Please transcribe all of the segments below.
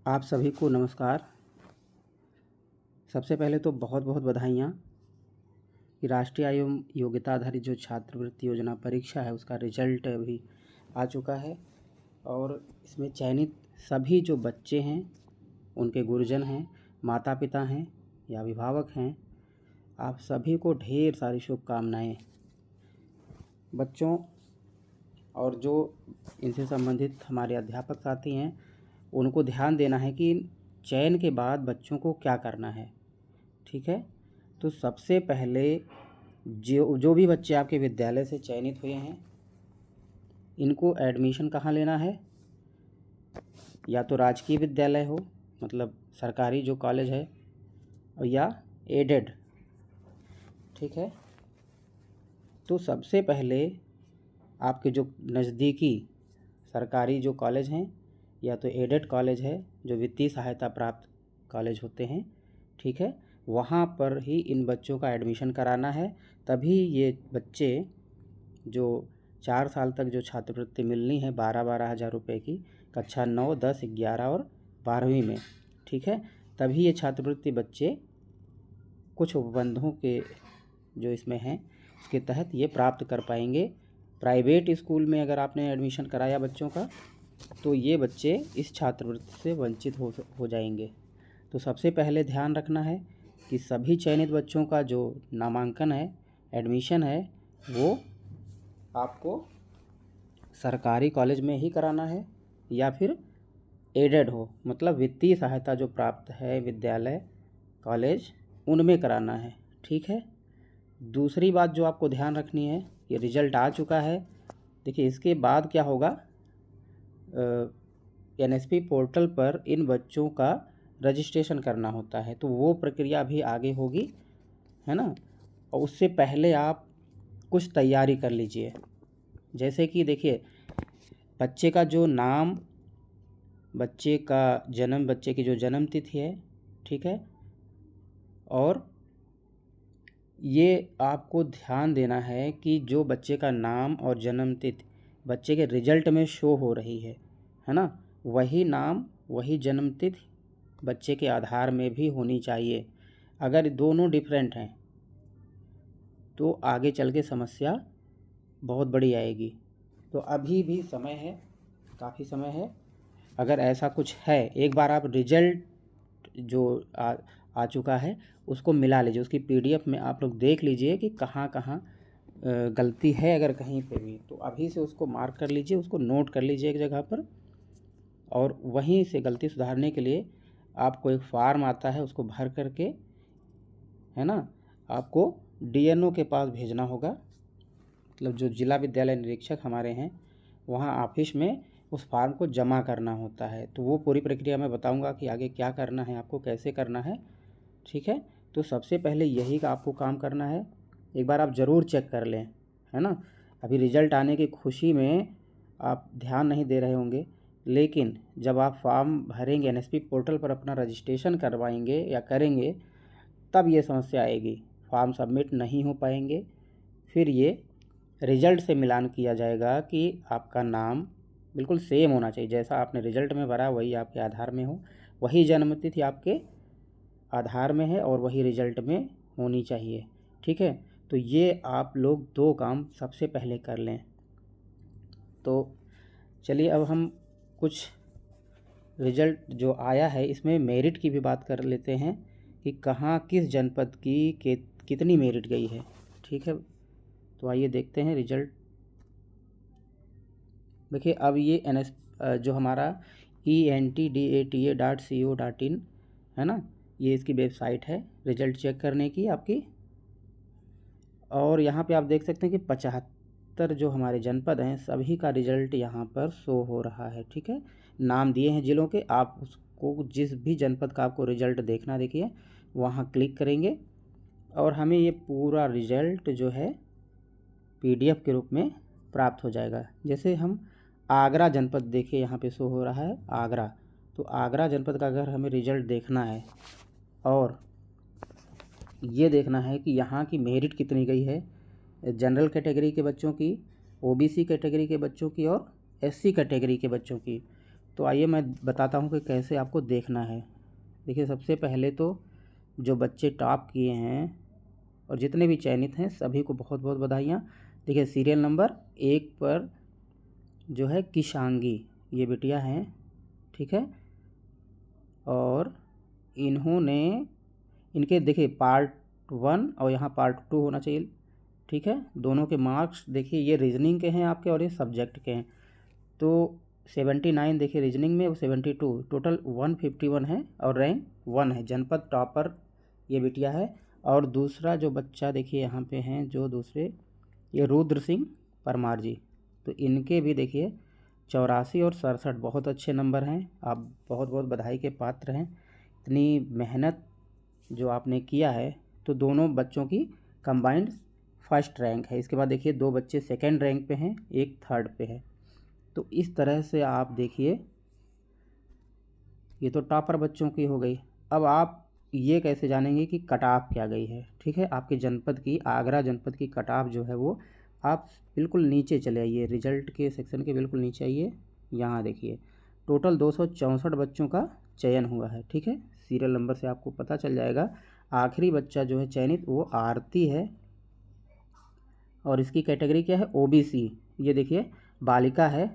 आप सभी को नमस्कार। सबसे पहले तो बहुत बहुत बधाइयाँ कि राष्ट्रीय आयोग योग्यता आधारित जो छात्रवृत्ति योजना परीक्षा है उसका रिजल्ट अभी आ चुका है और इसमें चयनित सभी जो बच्चे हैं, उनके गुरुजन हैं, माता पिता हैं या अभिभावक हैं, आप सभी को ढेर सारी शुभकामनाएँ। बच्चों और जो इनसे संबंधित हमारे अध्यापक साथी हैं, उनको ध्यान देना है कि चयन के बाद बच्चों को क्या करना है। ठीक है, तो सबसे पहले जो भी बच्चे आपके विद्यालय से चयनित हुए हैं, इनको एडमिशन कहाँ लेना है। या तो राजकीय विद्यालय हो, मतलब सरकारी जो कॉलेज है, या एडेड। ठीक है, तो सबसे पहले आपके जो नज़दीकी सरकारी जो कॉलेज हैं या तो एडेड कॉलेज है, जो वित्तीय सहायता प्राप्त कॉलेज होते हैं, ठीक है, वहाँ पर ही इन बच्चों का एडमिशन कराना है। तभी ये बच्चे जो 4 साल तक जो छात्रवृत्ति मिलनी है 12-12 हज़ार रुपये की, कक्षा 9, 10, 11 और 12वीं में, ठीक है, तभी ये छात्रवृत्ति बच्चे कुछ उपबंधों के जो इसमें हैं उसके तहत ये प्राप्त कर पाएंगे। प्राइवेट स्कूल में अगर आपने एडमिशन कराया बच्चों का, तो ये बच्चे इस छात्रवृत्ति से वंचित हो जाएंगे। तो सबसे पहले ध्यान रखना है कि सभी चयनित बच्चों का जो नामांकन है, एडमिशन है, वो आपको सरकारी कॉलेज में ही कराना है या फिर एडेड हो, मतलब वित्तीय सहायता जो प्राप्त है विद्यालय, कॉलेज, उनमें कराना है। ठीक है, दूसरी बात जो आपको ध्यान रखनी है, ये रिजल्ट आ चुका है। देखिए, इसके बाद क्या होगा, एनएसपी पोर्टल पर इन बच्चों का रजिस्ट्रेशन करना होता है, तो वो प्रक्रिया भी आगे होगी, है ना। और उससे पहले आप कुछ तैयारी कर लीजिए। जैसे कि देखिए, बच्चे का जो नाम, बच्चे का जन्म, बच्चे की जो जन्म तिथि है, ठीक है, और ये आपको ध्यान देना है कि जो बच्चे का नाम और जन्म तिथि बच्चे के रिजल्ट में शो हो रही है ना, वही नाम वही जन्म तिथि बच्चे के आधार में भी होनी चाहिए। अगर दोनों डिफरेंट हैं तो आगे चल के समस्या बहुत बड़ी आएगी। तो अभी भी समय है, काफ़ी समय है। अगर ऐसा कुछ है, एक बार आप रिजल्ट जो आ चुका है उसको मिला लीजिए, उसकी पीडीएफ में आप लोग देख लीजिए कि कहाँ कहाँ गलती है। अगर कहीं पे भी, तो अभी से उसको मार्क कर लीजिए, उसको नोट कर लीजिए एक जगह पर, और वहीं से गलती सुधारने के लिए आपको एक फॉर्म आता है, उसको भर करके, है ना, आपको डीएनओ के पास भेजना होगा, मतलब जो जिला विद्यालय निरीक्षक हमारे हैं वहाँ ऑफिस में उस फार्म को जमा करना होता है। तो वो पूरी प्रक्रिया मैं बताऊंगा कि आगे क्या करना है, आपको कैसे करना है। ठीक है, तो सबसे पहले यही का आपको काम करना है। एक बार आप ज़रूर चेक कर लें, है ना। अभी रिज़ल्ट आने की खुशी में आप ध्यान नहीं दे रहे होंगे, लेकिन जब आप फॉर्म भरेंगे, एनएसपी पोर्टल पर अपना रजिस्ट्रेशन करवाएंगे या करेंगे, तब ये समस्या आएगी, फॉर्म सबमिट नहीं हो पाएंगे। फिर ये रिज़ल्ट से मिलान किया जाएगा कि आपका नाम बिल्कुल सेम होना चाहिए, जैसा आपने रिज़ल्ट में भरा वही आपके आधार में हो, वही जन्मतिथि आपके आधार में है और वही रिज़ल्ट में होनी चाहिए। ठीक है, तो ये आप लोग 2 काम सबसे पहले कर लें। तो चलिए अब हम कुछ रिज़ल्ट जो आया है इसमें मेरिट की भी बात कर लेते हैं कि कहाँ किस जनपद की कितनी मेरिट गई है। ठीक है, तो आइए देखते हैं रिज़ल्ट। देखिए, अब ये जो हमारा entdata.co.in है ना, ये इसकी वेबसाइट है रिज़ल्ट चेक करने की आपकी। और यहाँ पे आप देख सकते हैं कि 75 जो हमारे जनपद हैं सभी का रिज़ल्ट यहाँ पर शो हो रहा है। ठीक है, नाम दिए हैं जिलों के, आप उसको जिस भी जनपद का आपको रिज़ल्ट देखना, देखिए वहाँ क्लिक करेंगे और हमें ये पूरा रिज़ल्ट जो है पीडीएफ के रूप में प्राप्त हो जाएगा। जैसे हम आगरा जनपद, देखिए यहाँ पे शो हो रहा है आगरा, तो आगरा जनपद का अगर हमें रिज़ल्ट देखना है और ये देखना है कि यहाँ की मेरिट कितनी गई है, जनरल कैटेगरी के बच्चों की, ओबीसी कैटेगरी के बच्चों की और एससी कैटेगरी के बच्चों की, तो आइए मैं बताता हूँ कि कैसे आपको देखना है। देखिए, सबसे पहले तो जो बच्चे टॉप किए हैं और जितने भी चयनित हैं सभी को बहुत बहुत बधाइयाँ। देखिए, सीरियल नंबर 1 पर जो है किशांगी, ये बिटिया हैं, ठीक है। और इन्होंने इनके देखिए पार्ट 1 और यहाँ पार्ट 2 होना चाहिए, ठीक है। दोनों के मार्क्स देखिए, ये रीजनिंग के हैं आपके और ये सब्जेक्ट के हैं। तो 79 देखिए रीजनिंग में, 72, टोटल 151 है और रैंक 1 है। जनपद टॉपर ये बिटिया है। और दूसरा जो बच्चा देखिए यहाँ पे हैं जो दूसरे, ये रुद्र सिंह परमार जी, तो इनके भी देखिए 84 और 67 बहुत अच्छे नंबर हैं। आप बहुत बहुत बधाई के पात्र हैं। इतनी मेहनत जो आपने किया है, तो दोनों बच्चों की कंबाइंड फर्स्ट रैंक है। इसके बाद देखिए 2 बच्चे सेकंड रैंक पे हैं, एक थर्ड पे है। तो इस तरह से आप देखिए, ये तो टॉपर बच्चों की हो गई। अब आप ये कैसे जानेंगे कि कट ऑफ क्या गई है, ठीक है। आपके जनपद की, आगरा जनपद की कट ऑफ जो है वो, आप बिल्कुल नीचे चले आइए, रिजल्ट के सेक्शन के बिल्कुल नीचे आइए। यहाँ देखिए टोटल 264 बच्चों का चयन हुआ है, ठीक है। सीरियल नंबर से आपको पता चल जाएगा। आखिरी बच्चा जो है चयनित वो आरती है और इसकी कैटेगरी क्या है, ओबीसी। ये देखिए बालिका है,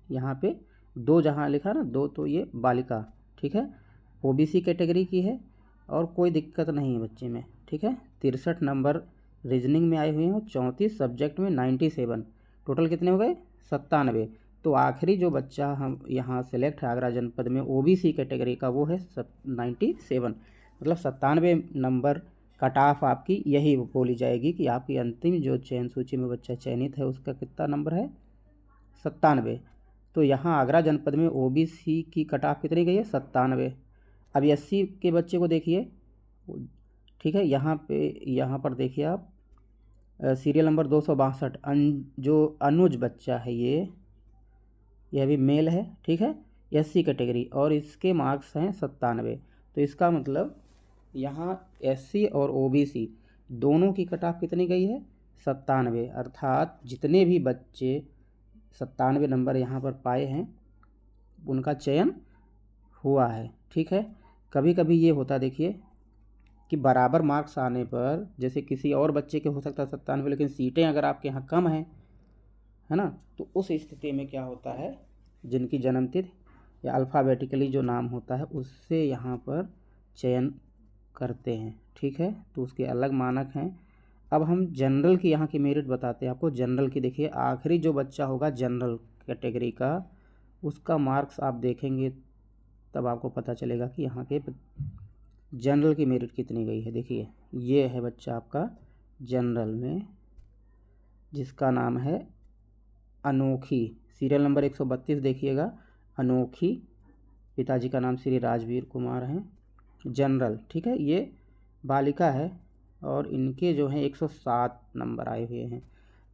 यहाँ पे 2 जहाँ लिखा ना 2, तो ये बालिका, ठीक है। ओबीसी कैटेगरी की है और कोई दिक्कत नहीं है बच्चे में, ठीक है। 63 नंबर रीजनिंग में आए हुए हैं और 34 सब्जेक्ट में 97, टोटल कितने हो गए 97। तो आखिरी जो बच्चा हम यहाँ सेलेक्ट है आगरा जनपद में ओबीसी कैटेगरी का, वो है 97, मतलब 97 नंबर कट ऑफ आपकी यही बोली जाएगी कि आपकी अंतिम जो चयन सूची में बच्चा चयनित है उसका कितना नंबर है, 97। तो यहाँ आगरा जनपद में ओबीसी की कट ऑफ कितनी गई है, 97। अब एससी के बच्चे को देखिए, ठीक है। यहाँ पर देखिए आप सीरियल नंबर 262 जो अनुज बच्चा है, ये भी मेल है, ठीक है, एससी कैटेगरी, और इसके मार्क्स हैं 97। तो इसका मतलब यहाँ एससी और ओबीसी दोनों की कट ऑफ कितनी गई है, 97। अर्थात जितने भी बच्चे 97 नंबर यहाँ पर पाए हैं उनका चयन हुआ है, ठीक है। कभी कभी ये होता देखिए कि बराबर मार्क्स आने पर, जैसे किसी और बच्चे के हो सकता है 97, लेकिन सीटें अगर आपके यहाँ कम हैं, है ना, तो उस स्थिति में क्या होता है, जिनकी जन्मतिथि या अल्फ़ाबेटिकली जो नाम होता है उससे यहाँ पर चयन करते हैं, ठीक है। तो उसके अलग मानक हैं। अब हम जनरल की यहाँ की मेरिट बताते हैं आपको। जनरल की देखिए, आखिरी जो बच्चा होगा जनरल कैटेगरी का, उसका मार्क्स आप देखेंगे तब आपको पता चलेगा कि यहाँ के जनरल की मेरिट कितनी गई है। देखिए ये है बच्चा आपका जनरल में, जिसका नाम है अनोखी, सीरियल नंबर 132 देखिएगा, अनोखी, पिताजी का नाम श्री राजवीर कुमार हैं, जनरल, ठीक है। ये बालिका है और इनके जो हैं 107 नंबर आए हुए हैं।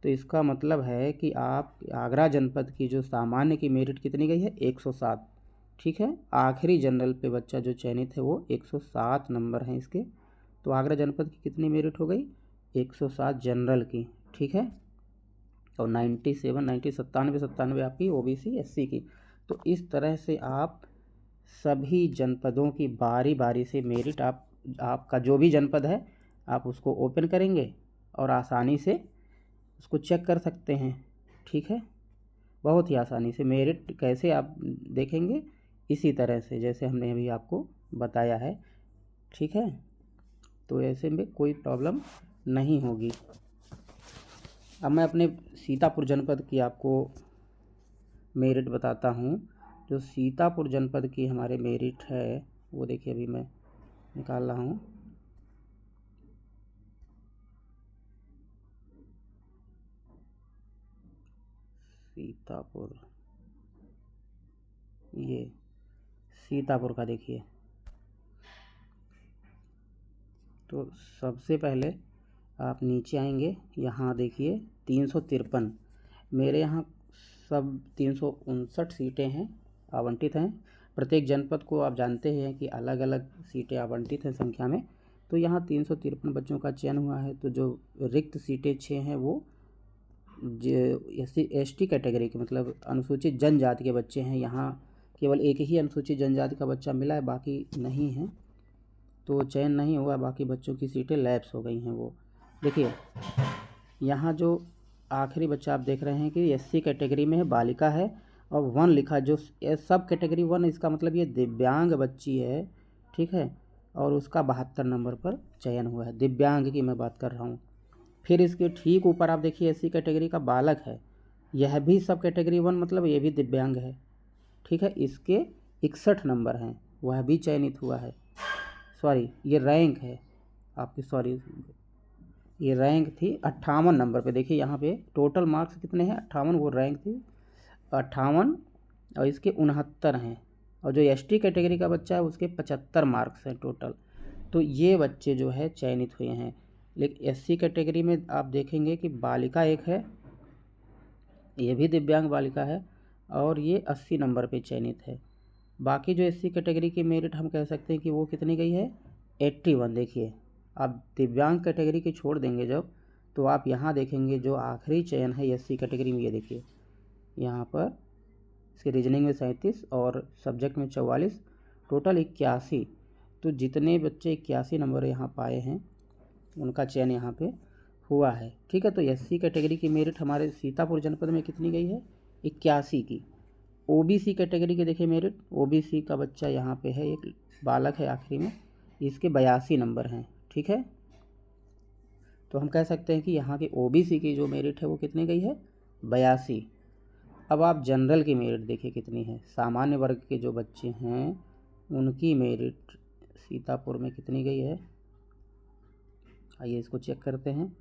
तो इसका मतलब है कि आप आगरा जनपद की जो सामान्य की मेरिट कितनी गई है, 107, ठीक है। आखिरी जनरल पे बच्चा जो चयनित है वो 107 नंबर हैं इसके। तो आगरा जनपद की कितनी मेरिट हो गई, 107 जनरल की, ठीक है। और 97 आपकी ओबीसी एससी की। तो इस तरह से आप सभी जनपदों की बारी बारी से मेरिट आपका जो भी जनपद है आप उसको ओपन करेंगे और आसानी से उसको चेक कर सकते हैं, ठीक है। बहुत ही आसानी से मेरिट कैसे आप देखेंगे, इसी तरह से जैसे हमने अभी आपको बताया है, ठीक है। तो ऐसे में कोई प्रॉब्लम नहीं होगी। अब मैं अपने सीतापुर जनपद की आपको मेरिट बताता हूँ। जो सीतापुर जनपद की हमारे मेरिट है वो देखिए अभी मैं निकाल रहा हूँ। सीतापुर, ये सीतापुर का देखिए, तो सबसे पहले आप नीचे आएंगे, यहाँ देखिए 353, मेरे यहाँ सब 359 सीटें हैं, आवंटित हैं। प्रत्येक जनपद को आप जानते हैं कि अलग अलग सीटें आवंटित हैं संख्या में। तो यहाँ 353 बच्चों का चयन हुआ है। तो जो रिक्त सीटें 6 हैं वो जो एसटी कैटेगरी के, मतलब अनुसूचित जनजाति के बच्चे हैं, यहाँ केवल एक ही अनुसूचित जनजाति का बच्चा मिला है, बाकी नहीं है, तो चयन नहीं हुआ, बाकी बच्चों की सीटें लैप्स हो गई हैं। वो देखिए यहाँ जो आखिरी बच्चा आप देख रहे हैं कि एससी कैटेगरी में है, बालिका है, और 1 लिखा, जो सब कैटेगरी 1, इसका मतलब ये दिव्यांग बच्ची है, ठीक है, और उसका 72 नंबर पर चयन हुआ है। दिव्यांग की मैं बात कर रहा हूँ। फिर इसके ठीक ऊपर आप देखिए एससी कैटेगरी का बालक है, यह भी सब कैटेगरी 1, मतलब ये भी दिव्यांग है, ठीक है, इसके 61 नंबर हैं, वह भी चयनित हुआ है। सॉरी, ये रैंक है आपकी, सॉरी, ये रैंक थी 58 नंबर पे। देखिए यहाँ पे टोटल मार्क्स कितने हैं, 58, वो रैंक थी 58, और इसके 69 हैं, और जो एसटी कैटेगरी का बच्चा है उसके 75 मार्क्स हैं टोटल। तो ये बच्चे जो है चयनित हुए हैं। लेकिन एससी कैटेगरी में आप देखेंगे कि बालिका एक है, ये भी दिव्यांग बालिका है, और ये 80 नंबर पे चयनित है। बाकी जो एससी कैटेगरी की मेरिट हम कह सकते हैं कि वो कितनी गई है, 81। देखिए आप दिव्यांग कैटेगरी की छोड़ देंगे जब, तो आप यहाँ देखेंगे जो आखिरी चयन है एससी कैटेगरी में, ये देखिए यहाँ पर इसके रीजनिंग में 37 और सब्जेक्ट में 44, टोटल 81। तो जितने बच्चे 81 नंबर यहाँ पाए हैं उनका चयन यहाँ पे हुआ है, ठीक है। तो एससी कैटेगरी की मेरिट हमारे सीतापुर जनपद में कितनी गई है, 81 की। ओबीसी कैटेगरी के देखिए मेरिट, ओबीसी का बच्चा यहाँ पे है, एक बालक है आखिरी में, इसके 82 नंबर हैं, ठीक है। तो हम कह सकते हैं कि यहाँ की ओबीसी की जो मेरिट है वो कितनी गई है, 82। अब आप जनरल की मेरिट देखिए कितनी है। सामान्य वर्ग के जो बच्चे हैं उनकी मेरिट सीतापुर में कितनी गई है, आइए इसको चेक करते हैं।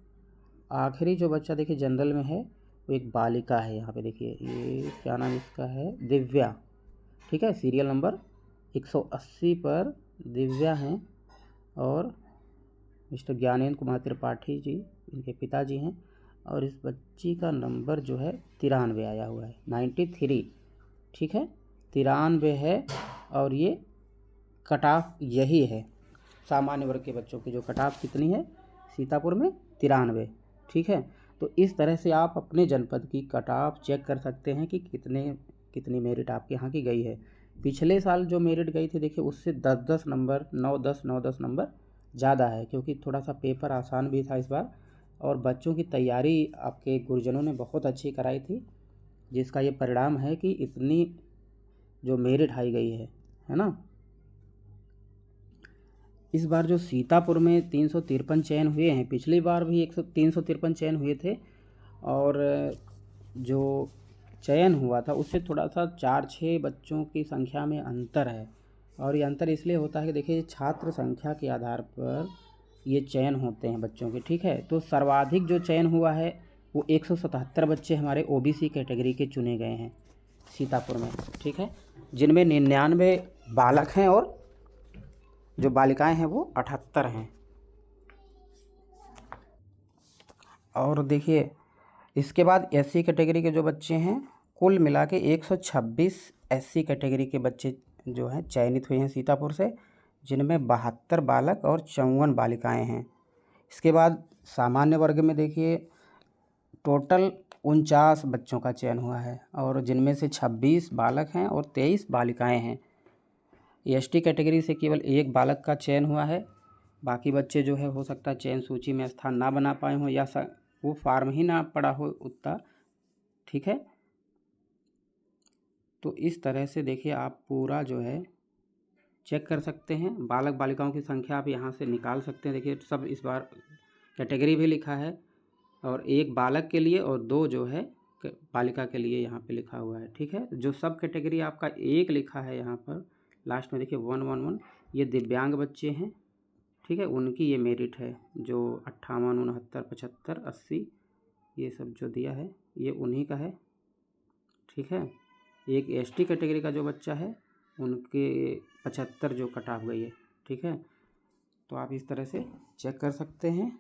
आखिरी जो बच्चा देखिए जनरल में है वो एक बालिका है, यहाँ पे देखिए, ये क्या नाम इसका है, दिव्या, ठीक है, सीरियल नंबर 180 पर दिव्या हैं, और मिस्टर ज्ञानेंद्र कुमार त्रिपाठी जी इनके पिताजी हैं, और इस बच्ची का नंबर जो है 93 आया हुआ है, 93, ठीक है, 93 है। और ये कट ऑफ यही है, सामान्य वर्ग के बच्चों की जो कट ऑफ कितनी है सीतापुर में, 93, ठीक है। तो इस तरह से आप अपने जनपद की कट ऑफ चेक कर सकते हैं कि कितनी मेरिट आपके यहाँ की गई है। पिछले साल जो मेरिट गई थी देखिए उससे 10-10 नंबर, 9-10 नंबर ज़्यादा है, क्योंकि थोड़ा सा पेपर आसान भी था इस बार, और बच्चों की तैयारी आपके गुरुजनों ने बहुत अच्छी कराई थी, जिसका ये परिणाम है कि इतनी जो मेरिट हाई गई है ना। इस बार जो सीतापुर में 353 चयन हुए हैं, पिछली बार भी 353 चयन हुए थे, और जो चयन हुआ था उससे थोड़ा सा 4-6 बच्चों की संख्या में अंतर है, और ये अंतर इसलिए होता है कि देखिए छात्र संख्या के आधार पर ये चयन होते हैं बच्चों के, ठीक है। तो सर्वाधिक जो चयन हुआ है वो 177 बच्चे हमारे ओबीसी कैटेगरी के चुने गए हैं सीतापुर में, ठीक है, जिनमें 99 बालक हैं और जो बालिकाएं हैं वो 78 हैं। और देखिए इसके बाद एससी कैटेगरी के जो बच्चे हैं, कुल मिला के 126 एससी कैटेगरी के बच्चे जो हैं चयनित हुए हैं सीतापुर से, जिनमें 72 बालक और 54 बालिकाएं हैं। इसके बाद सामान्य वर्ग में देखिए टोटल 49 बच्चों का चयन हुआ है, और जिनमें से 26 बालक हैं और 23 बालिकाएं हैं। एसटी कैटेगरी से केवल एक बालक का चयन हुआ है, बाकी बच्चे जो है हो सकता है चयन सूची में स्थान ना बना पाए हों, या वो फार्म ही ना पड़ा हो उतना, ठीक है। तो इस तरह से देखिए आप पूरा जो है चेक कर सकते हैं, बालक बालिकाओं की संख्या आप यहाँ से निकाल सकते हैं। देखिए सब इस बार कैटेगरी भी लिखा है, और एक बालक के लिए और 2 जो है बालिका के लिए यहाँ पे लिखा हुआ है, ठीक है। जो सब कैटेगरी आपका एक लिखा है यहाँ पर लास्ट में देखिए 111, ये दिव्यांग बच्चे हैं, ठीक है, उनकी ये मेरिट है, जो 58, 69, 75, 80 ये सब जो दिया है ये उन्हीं का है, ठीक है। एक एसटी कैटेगरी का जो बच्चा है उनके 75 जो कट ऑफ गई है, ठीक है। तो आप इस तरह से चेक कर सकते हैं।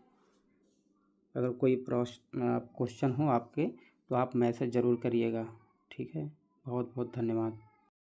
अगर कोई क्वेश्चन हो आपके तो आप मैसेज ज़रूर करिएगा, ठीक है। बहुत बहुत धन्यवाद।